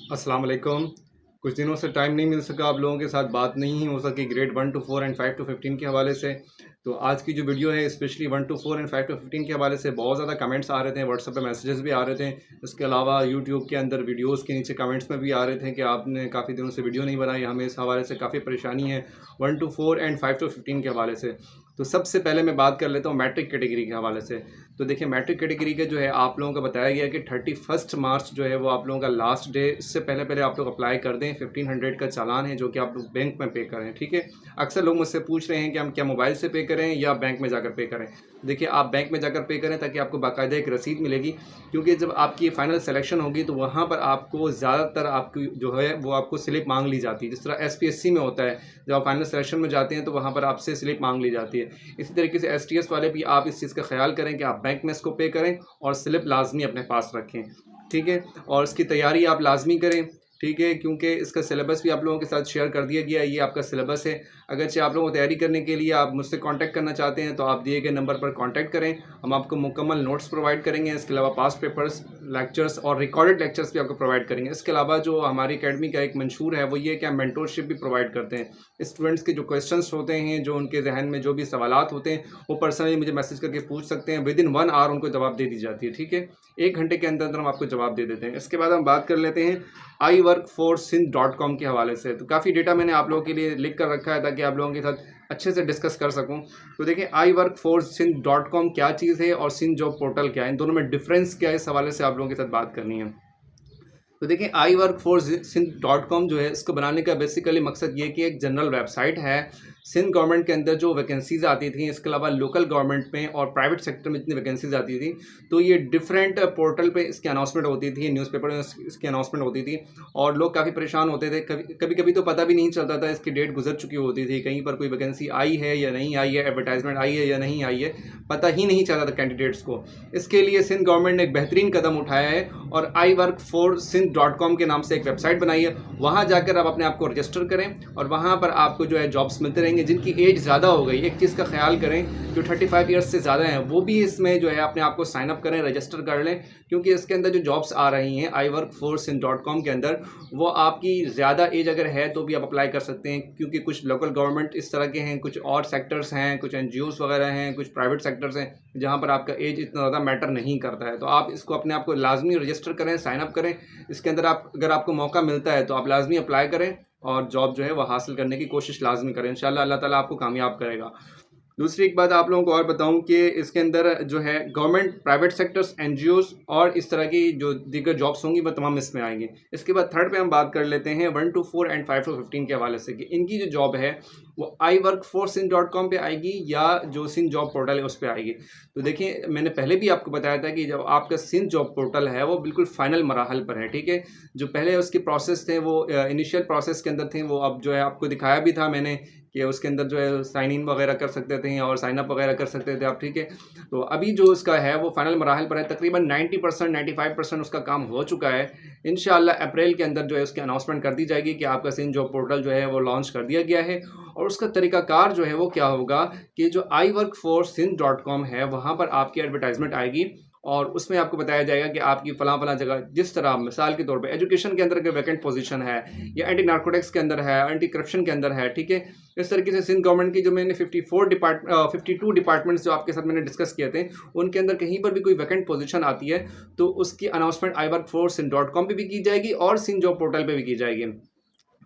अस्सलाम वालेकुम। कुछ दिनों से टाइम नहीं मिल सका, आप लोगों के साथ बात नहीं हो सकी ग्रेड 1 to 4 एंड 5 to 15 के हवाले से। तो आज की जो वीडियो है स्पेशली 1 to 4 एंड 5 to 15 के हवाले से बहुत ज़्यादा कमेंट्स आ रहे थे, व्हाट्सएप पे मैसेजेस भी आ रहे थे। इसके अलावा यूट्यूब के अंदर वीडियोस के नीचे कमेंट्स में भी आ रहे थे कि आपने काफ़ी दिनों से वीडियो नहीं बनाई, हमें इस हवाले से काफ़ी परेशानी है 1 to 4 एंड 5 to 15 के हवाले से। तो सबसे पहले मैं बात कर लेता हूँ मैट्रिक कैटेगरी के हवाले से। तो देखिए मैट्रिक कैटेगरी के जो है आप लोगों को बताया गया कि 31 मार्च जो है वो आप लोगों का लास्ट डे। इससे पहले पहले आप लोग अप्लाई कर दें। 1500 का चालान है जो कि आप लोग बैंक में पे करें, ठीक है। अक्सर लोग मुझसे पूछ रहे हैं कि हम क्या मोबाइल से पे करें या बैंक में जाकर पे करें। देखिए आप बैंक में जाकर पे करें ताकि आपको बाकायदा एक रसीद मिलेगी, क्योंकि जब आपकी फ़ाइनल सिलेक्शन होगी तो वहाँ पर आपको ज़्यादातर आपकी जो है वो आपको स्लिप मांग ली जाती है। जिस तरह SPSC में होता है, जब आप फाइनल सिलेक्शन में जाते हैं तो वहाँ पर आपसे स्लिप मांग ली जाती है। इसी तरीके से STS वाले भी आप इस चीज़ का ख्याल करें कि आप बैंक में इसको पे करें और स्लिप लाजमी अपने पास रखें, ठीक है। और इसकी तैयारी आप लाजमी करें, ठीक है, क्योंकि इसका सिलेबस भी आप लोगों के साथ शेयर कर दिया गया है। ये आपका सिलेबस है। अगरचे आप लोगों को तैयारी करने के लिए आप मुझसे कांटेक्ट करना चाहते हैं तो आप दिए गए नंबर पर कांटेक्ट करें। हम आपको मुकम्मल नोट्स प्रोवाइड करेंगे। इसके अलावा पास्ट पेपर्स, लेक्चर्स और रिकॉर्डेड लेक्चर्स भी आपको प्रोवाइड करेंगे। इसके अलावा जो हमारी अकेडमी का एक मंशूर है वो ये कि हम मेंटोरशिप भी प्रोवाइड करते हैं। स्टूडेंट्स के जो क्वेश्चंस होते हैं, जो उनके जहन में जो भी सवालात होते हैं, वो पर्सनली मुझे मैसेज करके पूछ सकते हैं। विदिन 1 आवर उनको जवाब दे दी जाती है, ठीक है। 1 घंटे के अंदर अंदर हम आपको जवाब दे देते हैं। इसके बाद हम बात कर लेते हैं iworkforSindh.com के हवाले से। तो काफ़ी डेटा मैंने आप लोगों के लिए लिख कर रखा है ताकि आप लोगों के साथ अच्छे से डिस्कस कर सकूं। तो देखिए iworkforSindh.com क्या चीज़ है और सिंध जॉब पोर्टल क्या है, इन दोनों में डिफरेंस क्या है, इस हवाले से आप लोगों के साथ बात करनी है। तो देखिए iworkforSindh.com जो है, इसको बनाने का बेसिकली मकसद ये कि एक जनरल वेबसाइट है। सिंध गवर्नमेंट के अंदर जो वैकेंसीज़ आती थी, इसके अलावा लोकल गवर्नमेंट में और प्राइवेट सेक्टर में जितनी वैकेंसीज़ आती थी, तो ये डिफरेंट पोर्टल पे इसकी अनाउंसमेंट होती थी, न्यूज़पेपर में इसकी अनाउंसमेंट होती थी और लोग काफ़ी परेशान होते थे। कभी कभी तो पता भी नहीं चलता था, इसकी डेट गुजर चुकी होती थी, कहीं पर कोई वैकेंसी आई है या नहीं आई है, एडवर्टाइजमेंट आई है या नहीं आई है, पता ही नहीं चलता था कैंडिडेट्स को। इसके लिए सिंध गवर्नमेंट ने एक बेहतरीन कदम उठाया है और iworkforSindh.com के नाम से एक वेबसाइट बनाई है। वहाँ जाकर आप अपने आप को रजिस्टर करें और वहाँ पर आपको जो है जॉब्स मिलते रहेंगे। जिनकी एज ज़्यादा हो गई, एक चीज़ का ख्याल करें, जो 35 ईयर्स से ज़्यादा हैं वो भी इसमें जो है अपने आप को साइन अप करें, रजिस्टर कर लें, क्योंकि इसके अंदर जो जॉब्स आ रही हैं iworkforSindh.com के अंदर, वो आपकी ज़्यादा एज अगर है तो भी आप अप्लाई कर सकते हैं। क्योंकि कुछ लोकल गवर्नमेंट इस तरह के हैं, कुछ और सेक्टर्स हैं, कुछ NGOs वगैरह हैं, कुछ प्राइवेट सेक्टर्स हैं जहाँ पर आपका एज इतना ज़्यादा मैटर नहीं करता है। तो आप इसको अपने आप को लाजमी रजिस्टर करें, साइन अप करें। इसके अंदर आप अगर आपको मौका मिलता है तो आप लाजमी अप्लाई करें और जॉब जो है वो हासिल करने की कोशिश लाजमी करें। इंशाल्लाह अल्लाह ताला आपको कामयाब करेगा। दूसरी एक बात आप लोगों को और बताऊं कि इसके अंदर जो है गवर्नमेंट, प्राइवेट सेक्टर्स, NGOs और इस तरह की जो दीगर जॉब्स होंगी वो तमाम इसमें आएंगी। इसके बाद थर्ड पे हम बात कर लेते हैं 1 to 4 एंड 5 to 15 के हवाले से कि इनकी जो जॉब है वो iworkforSindh.com पे आएगी या जो सिंध जॉब पोर्टल है उस पर आएगी। तो देखिए मैंने पहले भी आपको बताया था कि जब आपका सिंध जॉब पोर्टल है वो बिल्कुल फाइनल मराहल पर है, ठीक है। जो पहले उसके प्रोसेस थे वो इनिशियल प्रोसेस के अंदर थे, वो अब जो है आपको दिखाया भी था मैंने कि उसके अंदर जो है साइन इन वगैरह कर सकते थे और साइन अप वगैरह कर सकते थे आप, ठीक है। तो अभी जो उसका है वो फाइनल मराहल पर है, तकरीबन 90% 95% उसका काम हो चुका है। इंशाल्लाह अप्रैल के अंदर जो है उसकी अनाउंसमेंट कर दी जाएगी कि आपका सिंध जॉब पोर्टल जो है वो लॉन्च कर दिया गया है। और उसका तरीकाकार जो है वो क्या होगा कि जो iworkforSindh.com है वहाँ पर आपकी एडवर्टाइजमेंट आएगी और उसमें आपको बताया जाएगा कि आपकी फलां जगह, जिस तरह मिसाल के तौर पे एजुकेशन के अंदर अगर वैकेंट पोजीशन है या एंटी नार्कोटिक्स के अंदर है, एंटी करप्शन के अंदर है, ठीक है। इस तरीके से सिंध गवर्नमेंट की जो मैंने 52 डिपार्टमेंट्स जो आपके साथ मैंने डिस्कस किए थे, उनके अंदर कहीं पर भी कोई वैकेंट पोजीशन आती है तो उसकी अनाउंसमेंट iworkforSindh.com पे भी की जाएगी और सिंध जॉब पोर्टल पे भी की जाएगी।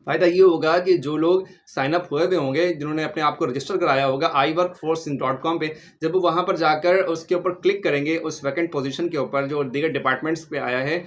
फ़ायदा ये होगा कि जो लोग साइन अप हुए हुए होंगे, जिन्होंने अपने आप को रजिस्टर कराया होगा iworkforSindh.com पे, जब वो वहाँ पर जाकर उसके ऊपर क्लिक करेंगे उस वैकेंट पोजीशन के ऊपर जो दीगर डिपार्टमेंट्स पे आया है,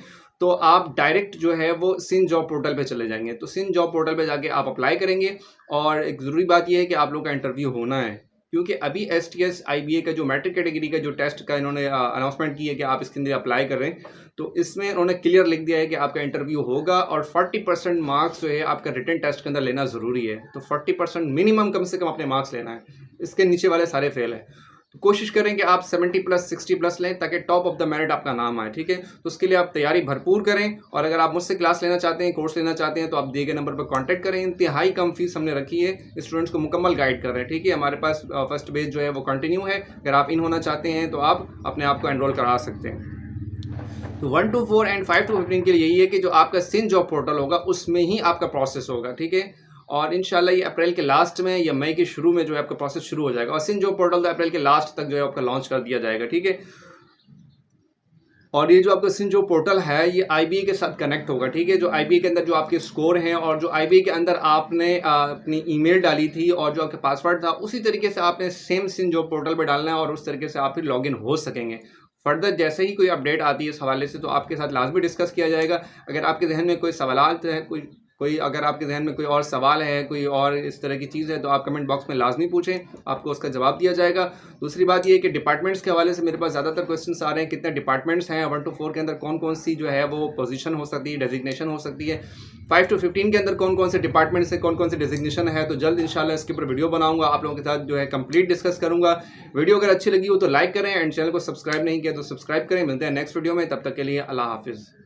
तो आप डायरेक्ट जो है वो सिंध जॉब पोर्टल पे चले जाएंगे। तो सिंध जॉब पोर्टल पे जाके आप अप्लाई करेंगे और एक ज़रूरी बात यह है कि आप लोगों का इंटरव्यू होना है, क्योंकि अभी STS IBA का जो मैट्रिक कैटेगरी का जो टेस्ट का इन्होंने अनाउंसमेंट की है कि आप इसके अंदर अप्लाई कर रहे हैं, तो इसमें उन्होंने क्लियर लिख दिया है कि आपका इंटरव्यू होगा और 40% मार्क्स जो है आपका रिटन टेस्ट के अंदर लेना ज़रूरी है। तो 40% मिनिमम कम से कम अपने मार्क्स लेना है, इसके नीचे वाले सारे फेल है। तो कोशिश करें कि आप 70+ 60+ लें ताकि टॉप ऑफ द मेरिट आपका नाम आए, ठीक है। तो उसके लिए आप तैयारी भरपूर करें और अगर आप मुझसे क्लास लेना चाहते हैं, कोर्स लेना चाहते हैं, तो आप दिए गए नंबर पर कांटेक्ट करें। इंतहाई कम फीस हमने रखी है, स्टूडेंट्स को मुकम्मल गाइड कर रहे हैं, ठीक है। हमारे पास फर्स्ट बेच जो है वो कंटिन्यू है। अगर आप इन होना चाहते हैं तो आप अपने आप को एनरोल करा सकते हैं। तो 1 to 4 एंड 5 to 15 के लिए यही है कि जो आपका सिंध जॉब पोर्टल होगा उसमें ही आपका प्रोसेस होगा, ठीक है। और इंशाल्लाह ये अप्रैल के लास्ट में या मई के शुरू में जो है आपका प्रोसेस शुरू हो जाएगा, और सिंध जॉब पोर्टल तो अप्रैल के लास्ट तक जो है आपका लॉन्च कर दिया जाएगा, ठीक है। और ये जो आपका सिंध जॉब पोर्टल है ये IBA के साथ कनेक्ट होगा, ठीक है। जो IBA के अंदर जो आपके स्कोर हैं और जो IBA के अंदर आपने अपनी ईमेल डाली थी और जो आपका पासवर्ड था, उसी तरीके से आपने सेम सिंध जॉब पोर्टल पर डालना है और उस तरीके से आप फिर लॉगिन हो सकेंगे। फर्दर जैसे ही कोई अपडेट आती है इस हवाले से तो आपके साथ लाजमी डिस्कस किया जाएगा। अगर आपके जहन में कोई सवालात है, कोई अगर आपके जहन में कोई और सवाल है, कोई और इस तरह की चीज़ है, तो आप कमेंट बॉक्स में लाजमी पूछें, आपको उसका जवाब दिया जाएगा। दूसरी बात ये है कि डिपार्टमेंट्स के हवाले से मेरे पास ज़्यादातर क्वेश्चंस आ रहे हैं, कितने डिपार्टमेंट्स हैं 1 to 4 के अंदर, कौन कौन सी जो है वो पोजीशन हो सकती है, डेजिग्नेशन हो सकती है, 5 to 15 के अंदर कौन कौन से डिपार्टमेंट्स है, कौन कौन से डेजिग्नेशन है। तो जल्द इंशाल्लाह इसके ऊपर वीडियो बनाऊंगा, आप लोगों के साथ जो है कंप्लीट डिस्कस करूंगा। वीडियो अगर अच्छी लगी हो तो लाइक करें एंड चैनल को सब्सक्राइब नहीं किया तो सब्सक्राइब करें। मिलते हैं नेक्स्ट वीडियो में, तब तक के लिए अल्लाह हाफिज़।